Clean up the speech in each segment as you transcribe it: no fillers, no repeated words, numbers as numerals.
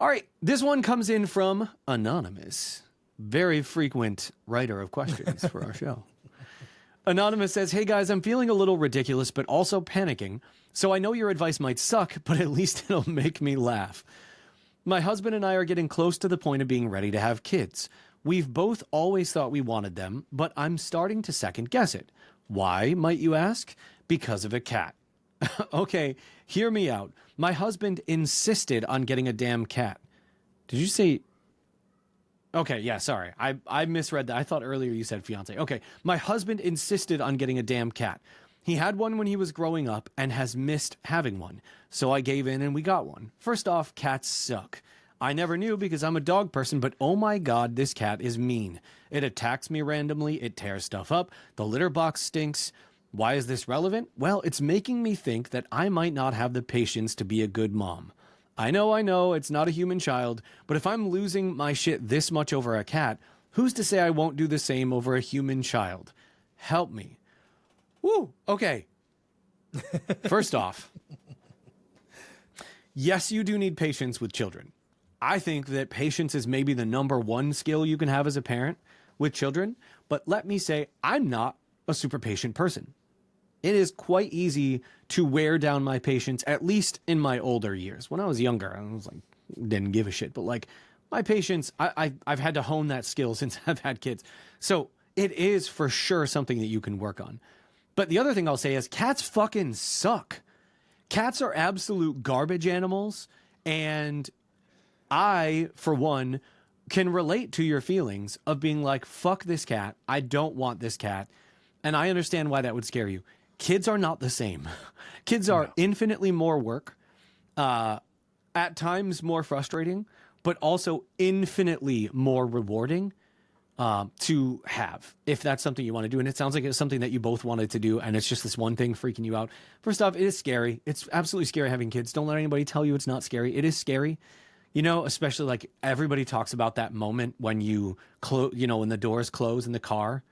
All right, this one comes in from Anonymous, very frequent writer of questions for our show. Anonymous says, "Hey guys, I'm feeling a little ridiculous, but also panicking. So I know your advice might suck, but at least it'll make me laugh. My husband and I are getting close to the point of being ready to have kids. We've both always thought we wanted them, but I'm starting to second guess it. Why, might you ask? Because of a cat. Okay, hear me out. My husband insisted on getting a damn cat." Did you say... Okay, yeah, sorry. I misread that. I thought earlier you said fiance. Okay, my husband insisted on getting a damn cat. He had one when he was growing up and has missed having one. So I gave in and we got one. First off, cats suck. I never knew because I'm a dog person, but oh my god, this cat is mean. It attacks me randomly, it tears stuff up, the litter box stinks. Why is this relevant? Well, it's making me think that I might not have the patience to be a good mom. I know, it's not a human child, but if I'm losing my shit this much over a cat, who's to say I won't do the same over a human child? Help me. Woo, okay. First off, yes, you do need patience with children. I think that patience is maybe the number one skill you can have as a parent with children, but let me say, I'm not a super patient person. It is quite easy to wear down my patience, at least in my older years. When I was younger, I was like, didn't give a shit. But like my patience, I've had to hone that skill since I've had kids. So it is for sure something that you can work on. But the other thing I'll say is cats fucking suck. Cats are absolute garbage animals. And I, for one, can relate to your feelings of being like, fuck this cat. I don't want this cat. And I understand why that would scare you. Kids are not the same. Kids are infinitely more work, at times more frustrating, but also infinitely more rewarding to have, if that's something you want to do. And it sounds like it's something that you both wanted to do, and it's just this one thing freaking you out. First off, it is scary. It's absolutely scary having kids. Don't let anybody tell you it's not scary. It is scary. You know, especially like everybody talks about that moment when you when the doors close in the car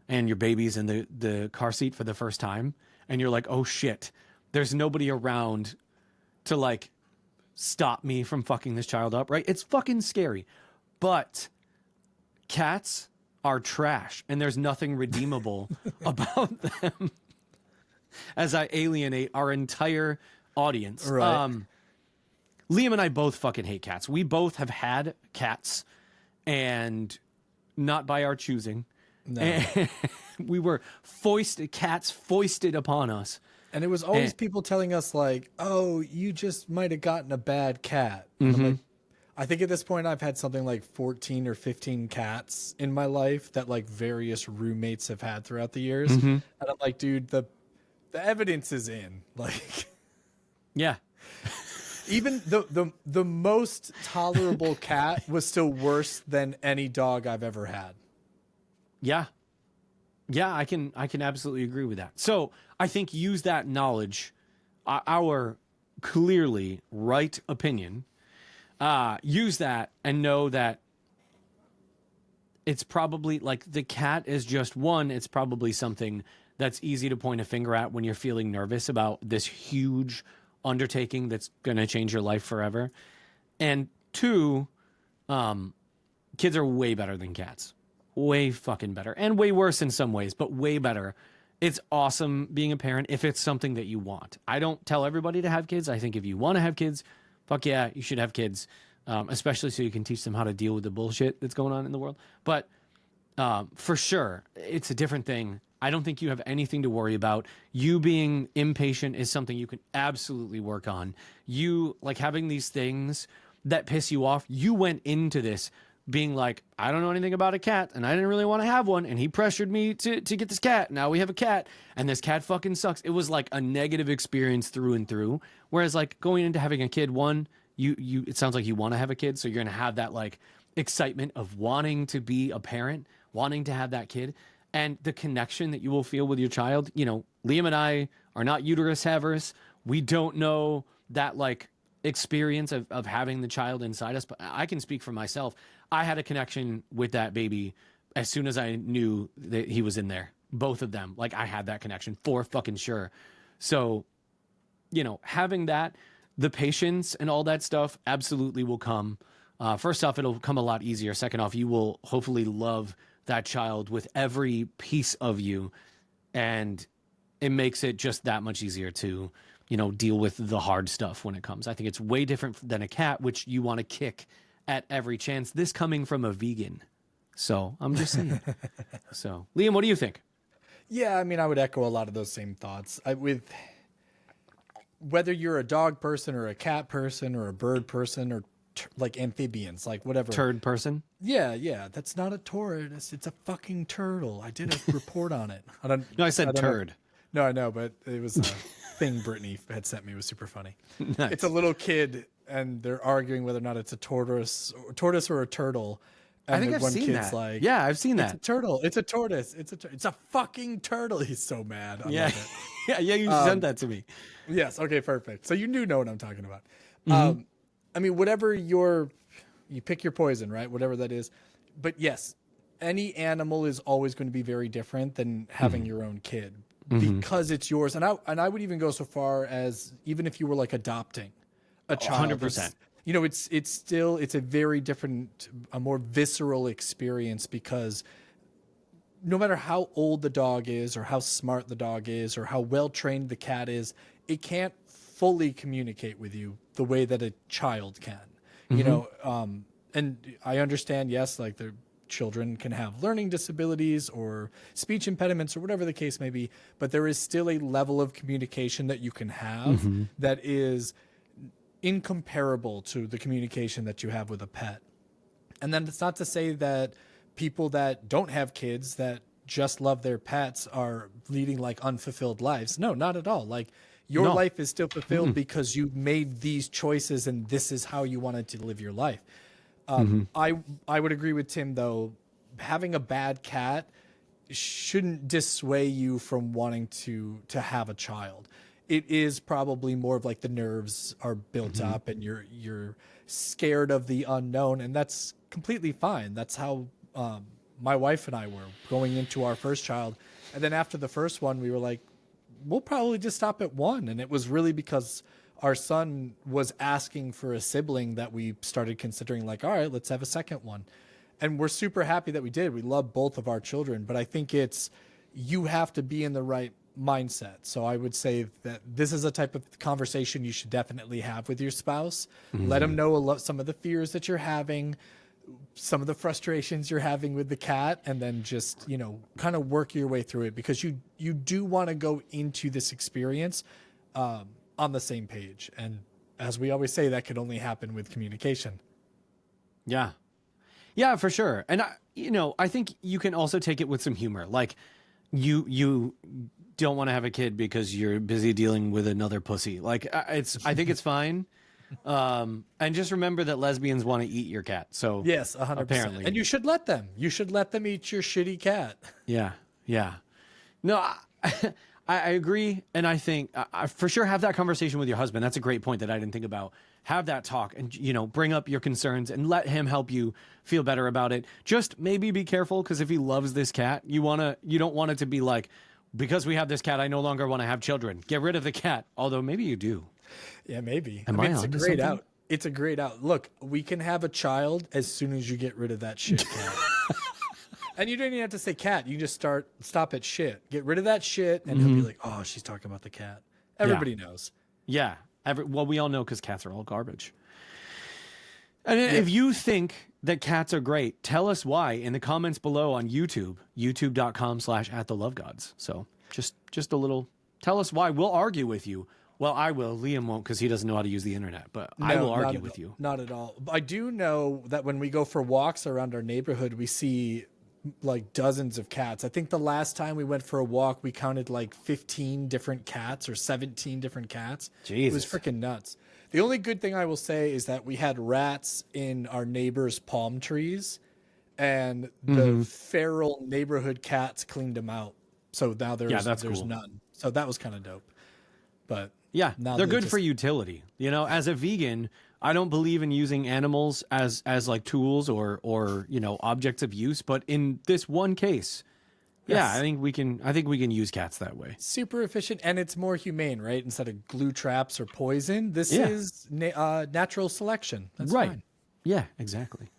and your baby's in the car seat for the first time, and you're like, oh shit, there's nobody around to like stop me from fucking this child up, right? It's fucking scary. But cats are trash, and there's nothing redeemable about them as I alienate our entire audience. Right. Liam and I both fucking hate cats. We both have had cats, and not by our choosing. No. And we were cats foisted upon us. And it was always people telling us like, oh, you just might have gotten a bad cat. I'm like, I think at this point I've had something like 14 or 15 cats in my life that like various roommates have had throughout the years. And I'm like, dude, the evidence is in. Like, yeah. Even the most tolerable cat was still worse than any dog I've ever had. Yeah. Yeah, I can absolutely agree with that. So I think use that knowledge, our clearly right opinion, use that and know that it's probably like the cat is just one. It's probably something that's easy to point a finger at when you're feeling nervous about this huge undertaking that's going to change your life forever. And two, kids are way better than cats. Way fucking better, and way worse in some ways, but way better. It's awesome being a parent if it's something that you want. I don't tell everybody to have kids. I think if you want to have kids, fuck yeah, you should have kids, especially so you can teach them how to deal with the bullshit that's going on in the world. But for sure, it's a different thing. I don't think you have anything to worry about. You being impatient is something you can absolutely work on. You like having these things that piss you off. You went into this being like, I don't know anything about a cat, and I didn't really want to have one, and he pressured me to get this cat. Now we have a cat, and this cat fucking sucks. It was like a negative experience through and through. Whereas like going into having a kid, one, you it sounds like you want to have a kid, so you're gonna have that like excitement of wanting to be a parent, wanting to have that kid, and the connection that you will feel with your child. You know, Liam and I are not uterus havers. We don't know that like experience of having the child inside us, but I can speak for myself. I had a connection with that baby as soon as I knew that he was in there. Both of them. Like I had that connection for fucking sure. So, you know, having that, the patience and all that stuff absolutely will come. First off, it'll come a lot easier. Second off, you will hopefully love that child with every piece of you, and it makes it just that much easier to, deal with the hard stuff when it comes. I think it's way different than a cat, which you want to kick at every chance. This coming from a vegan. So I'm just saying. So, Liam, what do you think? Yeah, I mean, I would echo a lot of those same thoughts. With whether you're a dog person or a cat person or a bird person or like amphibians, like whatever. Turd person? Yeah. That's not a tortoise. It's a fucking turtle. I did a report on it. No, I said turd. No, I know, but it was a thing Brittany had sent me. It was super funny. Nice. It's a little kid, and they're arguing whether or not it's a tortoise or a turtle. And I think the I've one seen kid's that. like, Yeah, I've seen it's that. a turtle. It's a tortoise. It's a fucking turtle. He's so mad. I Yeah. love it. yeah, you sent that to me. Yes. Okay. Perfect. So you do know what I'm talking about. Mm-hmm. I mean, whatever you pick your poison, right? Whatever that is. But yes, any animal is always going to be very different than having Mm-hmm. your own kid because it's yours. And I would even go so far as even if you were like adopting a child, 100%. It's a very different, a more visceral experience because no matter how old the dog is or how smart the dog is or how well trained the cat is, it can't fully communicate with you the way that a child can, and I understand, yes, like the children can have learning disabilities or speech impediments or whatever the case may be, but there is still a level of communication that you can have that is incomparable to the communication that you have with a pet. And then it's not to say that people that don't have kids that just love their pets are leading like unfulfilled lives. No, not at all. Like your life is still fulfilled because you made these choices and this is how you wanted to live your life. I would agree with Tim though. Having a bad cat shouldn't dissuade you from wanting to have a child. It is probably more of like the nerves are built up and you're scared of the unknown, and that's completely fine. That's how my wife and I were going into our first child. And then after the first one, we were like, we'll probably just stop at one. And it was really because our son was asking for a sibling that we started considering like, all right, let's have a second one. And we're super happy that we did. We love both of our children, but I think you have to be in the right mindset. So I would say that this is a type of conversation you should definitely have with your spouse. Let them know some of the fears that you're having, some of the frustrations you're having with the cat, and then just, kind of work your way through it, because you do want to go into this experience on the same page. And as we always say, that could only happen with communication. Yeah. Yeah, for sure. And I think you can also take it with some humor. Like you don't want to have a kid because you're busy dealing with another pussy. Like I think it's fine. And just remember that lesbians want to eat your cat. So yes, 100%. Apparently. And you should let them eat your shitty cat. Yeah. Yeah. No, I agree. And I think I for sure have that conversation with your husband. That's a great point that I didn't think about. Have that talk and, bring up your concerns and let him help you feel better about it. Just maybe be careful, because if he loves this cat, you don't want it to be like, because we have this cat, I no longer want to have children. Get rid of the cat. Although maybe you do. Yeah, maybe. Am I it's a onto great something? out. It's a great out. Look, we can have a child as soon as you get rid of that shit cat. And you don't even have to say cat. You just stop at shit. Get rid of that shit, and he'll be like, oh, she's talking about the cat. Everybody knows. Yeah. Well, we all know, because cats are all garbage. And if you think that cats are great, tell us why in the comments below on YouTube, youtube.com/@thelovegods. So just a little, tell us why. We'll argue with you. Well, I will. Liam won't, because he doesn't know how to use the internet, but I will argue with you. Not at all. I do know that when we go for walks around our neighborhood, we see like dozens of cats. I think the last time we went for a walk, we counted like 15 different cats or 17 different cats. Jesus. It was freaking nuts. The only good thing I will say is that we had rats in our neighbors' palm trees, and the feral neighborhood cats cleaned them out. So now there's cool. none. So that was kind of dope. But yeah, now they're they good just- for utility. As a vegan, I don't believe in using animals as like tools or objects of use. But in this one case, Yeah, Yes. I think we can use cats that way. Super efficient, and it's more humane, right? Instead of glue traps or poison, this Yeah. is natural selection. That's Right. fine. Yeah, exactly.